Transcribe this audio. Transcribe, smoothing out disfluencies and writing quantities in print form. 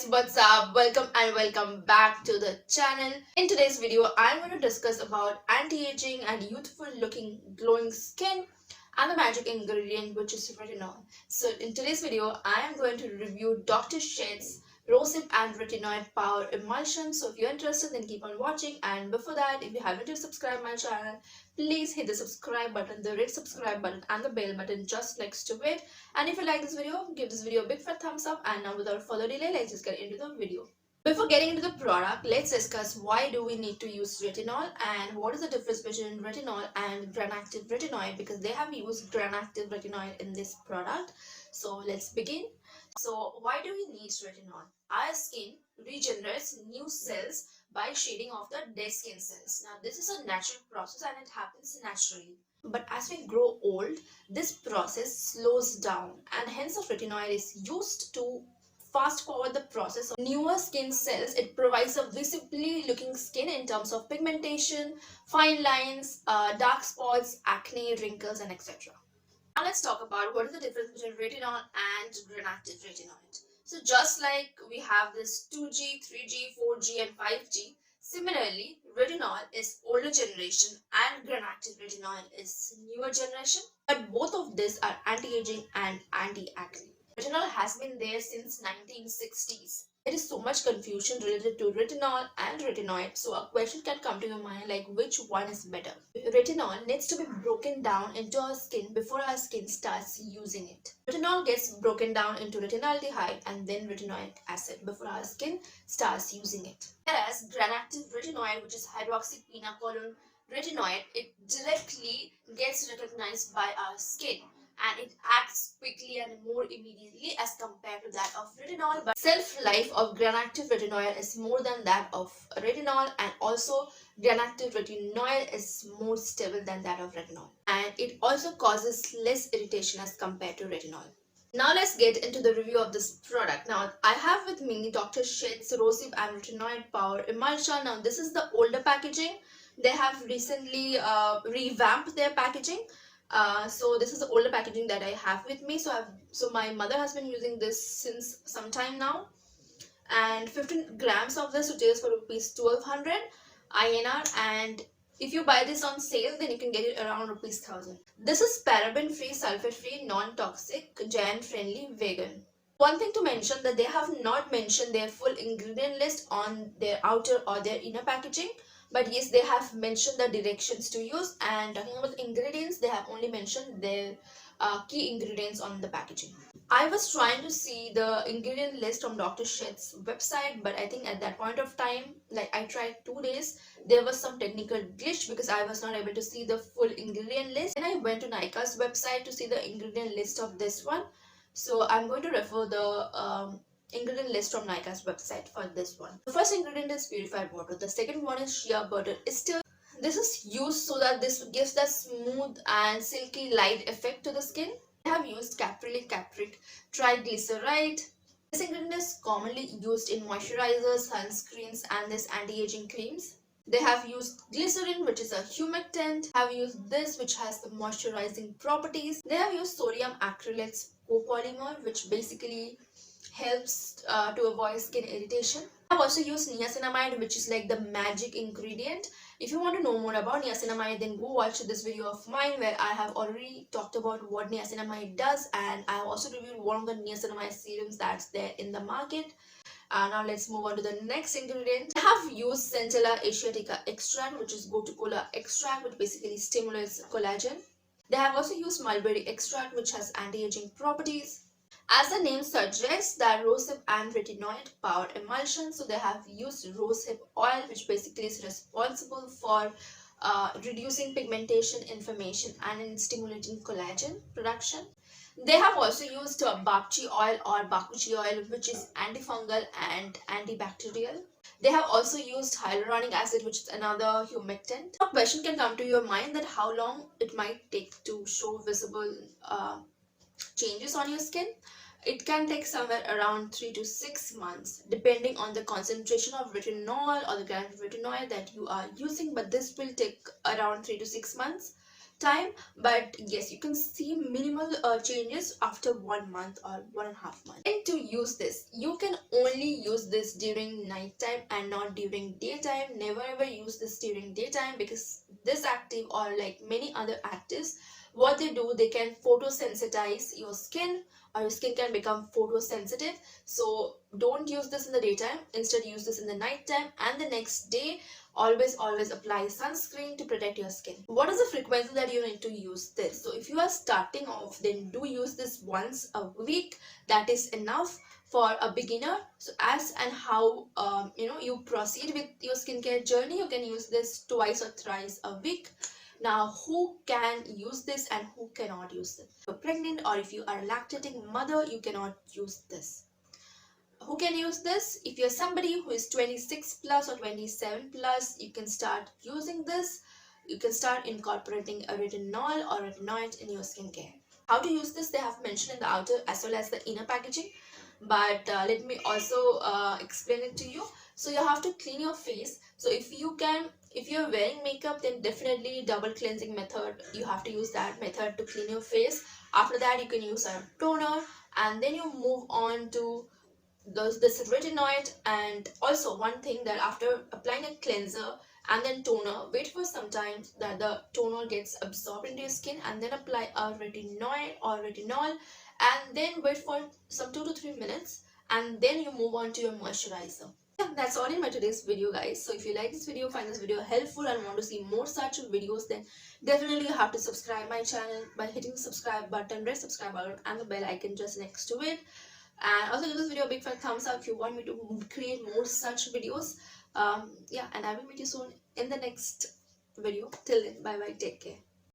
what's up? Welcome back to the channel. In today's video, I'm going to discuss about anti-aging and youthful looking glowing skin and the magic ingredient which is retinol. So in today's video, I am going to review Dr. Sheth's rosehip and retinoid power emulsion. So if you're interested, then keep on watching. And before that, if you haven't yet subscribed my channel, please hit the subscribe button, the red subscribe button and the bell button just next to it. And if you like this video, give this video a big fat thumbs up. And now without further delay, let's just get into the video. Before getting into the product, let's discuss why do we need to use retinol and what is the difference between retinol and gram-active retinoid, because they have used gram-active retinoid in this product. So let's begin. So why do we need retinol? Our skin regenerates new cells by shedding off the dead skin cells. Now this is a natural process and it happens naturally. But as we grow old, this process slows down and hence the retinoid is used to fast forward the process of newer skin cells. It provides a visibly looking skin in terms of pigmentation, fine lines, dark spots, acne, wrinkles and etc. Now let's talk about what is the difference between retinol and gram-active retinoid. So just like we have this 2G, 3G, 4G and 5G, similarly retinol is older generation and gram-active retinoid is newer generation. But both of these are anti-aging and anti-acne. Retinol has been there since 1960s. There is so much confusion related to retinol and retinoid. So a question can come to your mind like which one is better. Retinol needs to be broken down into our skin before our skin starts using it. Retinol gets broken down into retinaldehyde and then retinoic acid before our skin starts using it. Whereas gram-active retinoid, which is hydroxyquinone retinoid, it directly gets recognized by our skin and it acts quickly and more immediately as compared to that of retinol. But shelf-life of gram-active retinoid is more than that of retinol, and also gram-active retinoid is more stable than that of retinol, and it also causes less irritation as compared to retinol. Now let's get into the review of this product. Now I have with me Dr. Sheth's rosehip and retinoid power emulsion. Now this is the older packaging. They have recently revamped their packaging. So this is the older packaging that I have with me. So my mother has been using this since some time now, and 15 grams of this retails for rupees 1200 INR, and if you buy this on sale then you can get it around rupees 1000. This is paraben free, sulfate free, non-toxic, giant friendly, vegan. One thing to mention that they have not mentioned their full ingredient list on their outer or their inner packaging. But yes, they have mentioned the directions to use, and talking about the ingredients, they have only mentioned their key ingredients on the packaging. I was trying to see the ingredient list from Dr. Sheth's website, but I think at that point of time, like I tried 2 days, there was some technical glitch because I was not able to see the full ingredient list. And I went to Nykaa's website to see the ingredient list of this one. So I'm going to refer the ingredient list from Nykaa's website for this one. The first ingredient is purified water. The second one is shea butter. This is used so that this gives that smooth and silky light effect to the skin. They have used caprylic, capric, triglyceride. This ingredient is commonly used in moisturizers, sunscreens and this anti-aging creams. They have used glycerin, which is a humectant. Have used this, which has the moisturizing properties. They have used sodium acrylates copolymer, which basically helps to avoid skin irritation. I've also used niacinamide, which is like the magic ingredient. If you want to know more about niacinamide, then go watch this video of mine where I have already talked about what niacinamide does, and I have also reviewed one of the niacinamide serums that's there in the market. Now let's move on to the next ingredient. I have used Centella asiatica extract, which is gotu kola extract, which basically stimulates collagen. They have also used mulberry extract, which has anti-aging properties. As the name suggests, that rosehip and retinoid power emulsion. So they have used rosehip oil, which basically is responsible for reducing pigmentation, inflammation and in stimulating collagen production. They have also used bakchi oil or bakuchi oil, which is antifungal and antibacterial. They have also used hyaluronic acid, which is another humectant. A question can come to your mind that how long it might take to show visible changes on your skin. It can take somewhere around 3 to 6 months depending on the concentration of retinol or the gram retinoid that you are using, but this will take around 3 to 6 months time, but yes, you can see minimal changes after 1 month or 1.5 months. And to use this, you can only use this during nighttime and not during daytime. Never ever use this during daytime, because this active, or like many other actives, what they do, they can photosensitize your skin, or your skin can become photosensitive. So don't use this in the daytime, instead use this in the nighttime, and the next day always apply sunscreen to protect your skin. What is the frequency that you need to use this? So if you are starting off, then do use this once a week. That is enough for a beginner. So as and how you proceed with your skincare journey, you can use this twice or thrice a week. Now, who can use this and who cannot use it? If you're pregnant or if you are a lactating mother, you cannot use this. Who can use this? If you're somebody who is 26 plus or 27 plus, you can start using this. You can start incorporating a retinol or retinoid in your skincare. How to use this, they have mentioned in the outer as well as the inner packaging, but let me also explain it to you. So you have to clean your face. So if you're wearing makeup, then definitely double cleansing method, you have to use that method to clean your face. After that, you can use a toner, and then you move on to this retinoid. And also one thing, that after applying a cleanser and then toner, wait for some time that the toner gets absorbed into your skin, and then apply a retinoid or retinol, and then wait for some 2 to 3 minutes, and then you move on to your moisturizer. Yeah, that's all in my today's video, guys. So if you like this video, find this video helpful, and want to see more such videos, then definitely you have to subscribe my channel by hitting the subscribe button, red subscribe button, and the bell icon just next to it. And also give this video a big fat thumbs up if you want me to create more such videos. Yeah, and I will meet you soon in the next video. Till then, bye bye, take care.